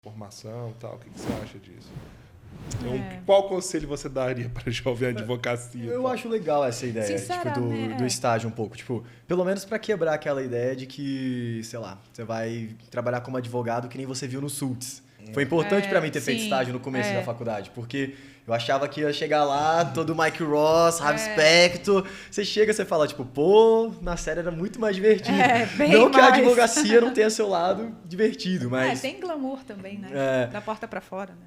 formação e tal. O que você acha disso? Então, qual conselho você daria para jovem advocacia? Eu acho legal essa ideia, tipo, do estágio um pouco. Tipo, pelo menos para quebrar aquela ideia de que, sei lá, você vai trabalhar como advogado que nem você viu no Sults. Foi importante para mim ter feito estágio no começo da faculdade, porque eu achava que ia chegar lá, todo Mike Ross, Ravi Spector. Você chega, você fala, tipo, pô, na série era muito mais divertido. Não que a advocacia não tenha seu lado divertido, mas... tem glamour também, né? Da porta para fora, né?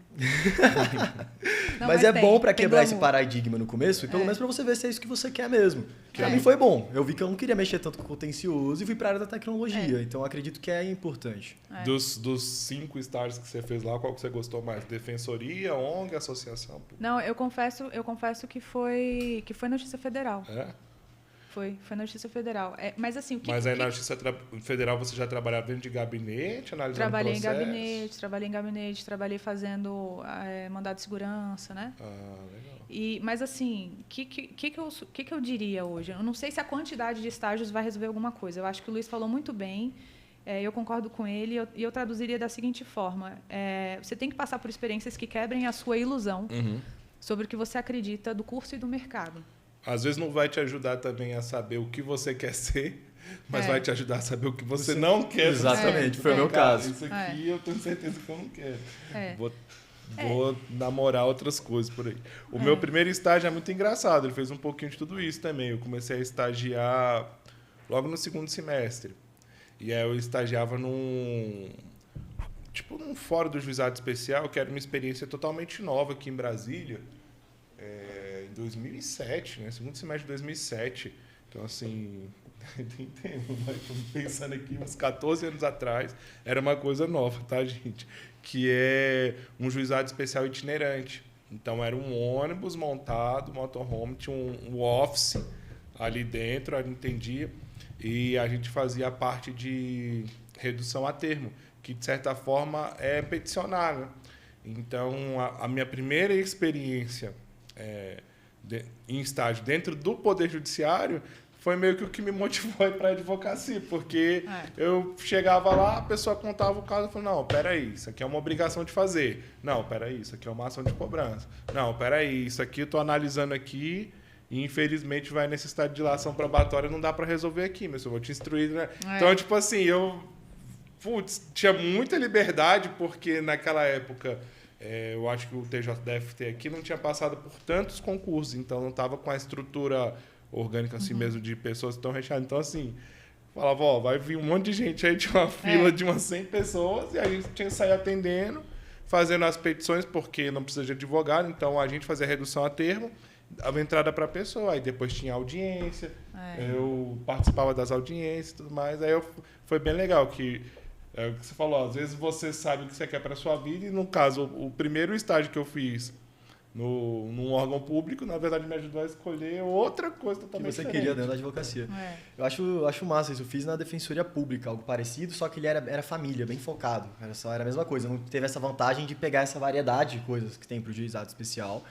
Mas é bom para quebrar esse paradigma no começo, e pelo menos para você ver se é isso que você quer mesmo. Pra mim foi bom. Eu vi que eu não queria mexer tanto com o contencioso e fui pra área da tecnologia. Então acredito que é importante. Dos 5 estágios que você fez lá, qual que você gostou mais? Defensoria, ONG, associação? Não, eu confesso que foi na Justiça Federal. Foi na Justiça Federal. Mas assim, Mas aí na Justiça Federal você já trabalhava dentro de gabinete, analisando Trabalhei em gabinete, trabalhei fazendo mandado de segurança, né? Legal. Mas assim, o que eu diria hoje? Eu não sei se a quantidade de estágios vai resolver alguma coisa. Eu acho que o Luiz falou muito bem, eu concordo com ele, e eu traduziria da seguinte forma. Você tem que passar por experiências que quebrem a sua ilusão sobre o que você acredita do curso e do mercado. Às vezes não vai te ajudar também a saber o que você quer ser, mas vai te ajudar a saber o que você não quer. Exatamente, foi o meu caso. Isso aqui eu tenho certeza que eu não quero. Vou namorar outras coisas por aí. O meu primeiro estágio é muito engraçado, ele fez um pouquinho de tudo isso também. Eu comecei a estagiar logo no segundo semestre. E aí eu estagiava num fórum do juizado especial, que era uma experiência totalmente nova aqui em Brasília. Em 2007, né? Segundo semestre de 2007. Então, assim, tem tempo, mas tô pensando aqui, uns 14 anos atrás, era uma coisa nova, tá, gente? Que é um juizado especial itinerante. Então, era um ônibus montado, motorhome, tinha um office ali dentro, a gente entendia, e a gente fazia a parte de redução a termo, que, de certa forma, é peticionar, né? Então, a minha primeira experiência em estágio dentro do Poder Judiciário foi meio que o que me motivou a ir para a advocacia, porque eu chegava lá, a pessoa contava o caso e falava, não, peraí, isso aqui é uma obrigação de fazer. Não, peraí, isso aqui é uma ação de cobrança. Não, peraí, isso aqui eu estou analisando aqui e infelizmente vai necessitar de dilação probatória, não dá para resolver aqui, mas eu vou te instruir, né? Então, tipo assim, eu tinha muita liberdade, porque naquela época... eu acho que o TJDFT aqui não tinha passado por tantos concursos, então não estava com a estrutura orgânica assim mesmo de pessoas tão recheadas. Então, assim, falava, vai vir um monte de gente aí, tinha uma fila de umas 100 pessoas, e a gente tinha que sair atendendo, fazendo as petições, porque não precisa de advogado, então a gente fazia redução a termo, dava entrada para a pessoa, aí depois tinha audiência, eu participava das audiências e tudo mais, aí foi bem legal que... É o que você falou, às vezes você sabe o que você quer para a sua vida, e no caso, o primeiro estágio que eu fiz num órgão público, na verdade, me ajudou a escolher outra coisa totalmente diferente. Que você diferente. queria dentro da advocacia. Eu acho massa isso. Eu fiz na Defensoria Pública, algo parecido, só que ele era família, bem focado. Era a mesma coisa. Não teve essa vantagem de pegar essa variedade de coisas que tem para o juizado especial.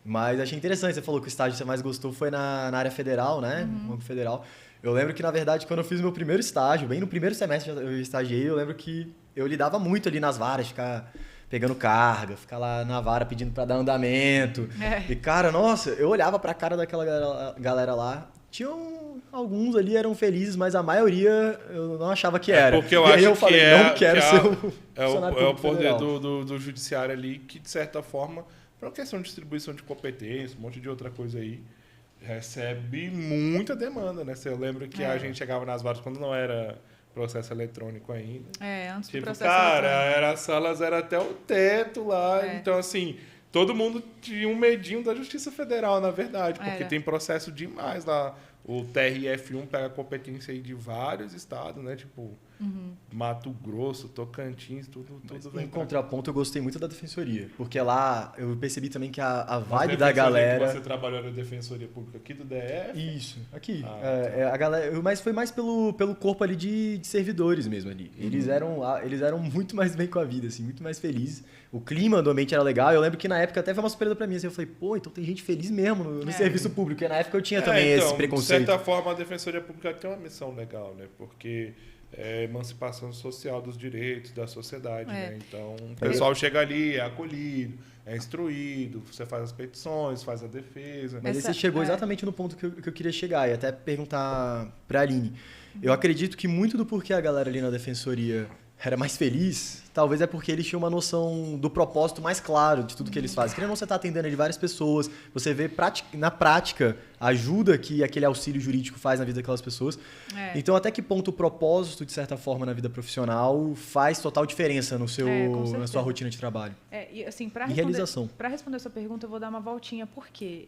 Mas achei interessante. Você falou que o estágio que você mais gostou foi na área federal, né? No órgão federal. Eu lembro que, na verdade, quando eu fiz meu primeiro estágio, bem no primeiro semestre eu estagiei, eu lembro que eu lidava muito ali nas varas, ficar pegando carga, ficar lá na vara pedindo para dar andamento. E, cara, nossa, eu olhava para a cara daquela galera lá, tinham alguns ali eram felizes, mas a maioria eu não achava que era. Porque eu acho eu falei, não quero ser o poder do judiciário ali, que, de certa forma, por uma questão de distribuição de competência, um monte de outra coisa aí, recebe muita demanda, né? Eu lembro que a gente chegava nas varas quando não era processo eletrônico ainda. Antes do tipo, processo eletrônico. As salas eram até o teto lá. Então, assim, todo mundo tinha um medinho da Justiça Federal, na verdade, porque tem processo demais lá. O TRF1 pega competência aí de vários estados, né? Tipo, Mato Grosso, Tocantins, tudo vem. Em contraponto, eu gostei muito da Defensoria, porque lá eu percebi também que a vibe da galera... Você trabalhou na Defensoria Pública aqui do DF? Isso, aqui. A galera, mas foi mais pelo corpo ali de servidores mesmo ali. Eles eram muito mais bem com a vida, assim, muito mais felizes. O clima do ambiente era legal. Eu lembro que na época até foi uma surpresa pra mim. Assim, eu falei, pô, então tem gente feliz mesmo no serviço público. E na época eu tinha também esse preconceito. De certa forma, a Defensoria Pública tem uma missão legal, né? Porque emancipação social dos direitos da sociedade, né? Então, o pessoal chega ali, é acolhido, é instruído, você faz as petições, faz a defesa. Mas aí você chegou exatamente no ponto que eu queria chegar e até perguntar para a Aline. Eu acredito que muito do porquê a galera ali na defensoria era mais feliz, talvez é porque eles tinham uma noção do propósito mais claro de tudo que eles fazem. Querendo ou não, você está atendendo ali várias pessoas, você vê na prática a ajuda que aquele auxílio jurídico faz na vida daquelas pessoas. Então, até que ponto o propósito, de certa forma, na vida profissional faz total diferença no na sua rotina de trabalho? E assim, realização. Para responder a sua pergunta, eu vou dar uma voltinha, porque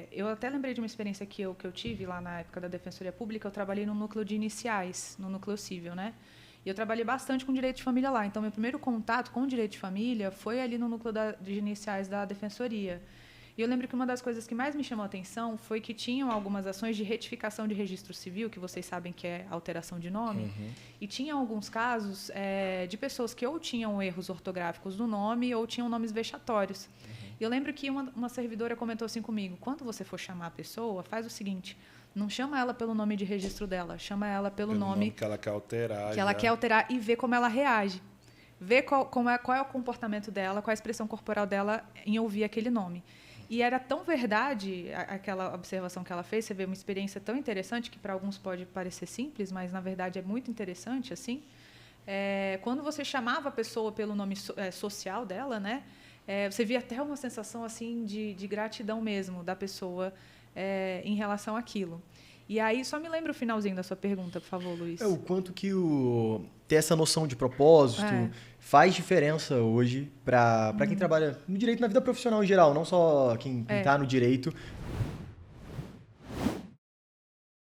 eu até lembrei de uma experiência que eu tive lá na época da Defensoria Pública. Eu trabalhei no núcleo de iniciais, no núcleo civil, né? E eu trabalhei bastante com direito de família lá. Então, meu primeiro contato com o direito de família foi ali no núcleo de iniciais da Defensoria. E eu lembro que uma das coisas que mais me chamou a atenção foi que tinham algumas ações de retificação de registro civil, que vocês sabem que é alteração de nome, e tinham alguns casos de pessoas que ou tinham erros ortográficos no nome ou tinham nomes vexatórios. E eu lembro que uma servidora comentou assim comigo: quando você for chamar a pessoa, faz o seguinte... Não chama ela pelo nome de registro dela, chama ela pelo nome que ela quer alterar. Que ela quer alterar e ver como ela reage. Ver qual é o comportamento dela, qual é a expressão corporal dela em ouvir aquele nome. E era tão verdade aquela observação que ela fez, você vê uma experiência tão interessante, que para alguns pode parecer simples, mas na verdade é muito interessante, assim. Quando você chamava a pessoa pelo nome social dela, né, você via até uma sensação assim de gratidão mesmo da pessoa em relação àquilo. E aí, só me lembra o finalzinho da sua pergunta, por favor, Luiz. O quanto que ter essa noção de propósito faz diferença hoje para quem trabalha no direito, na vida profissional em geral, não só quem está no direito,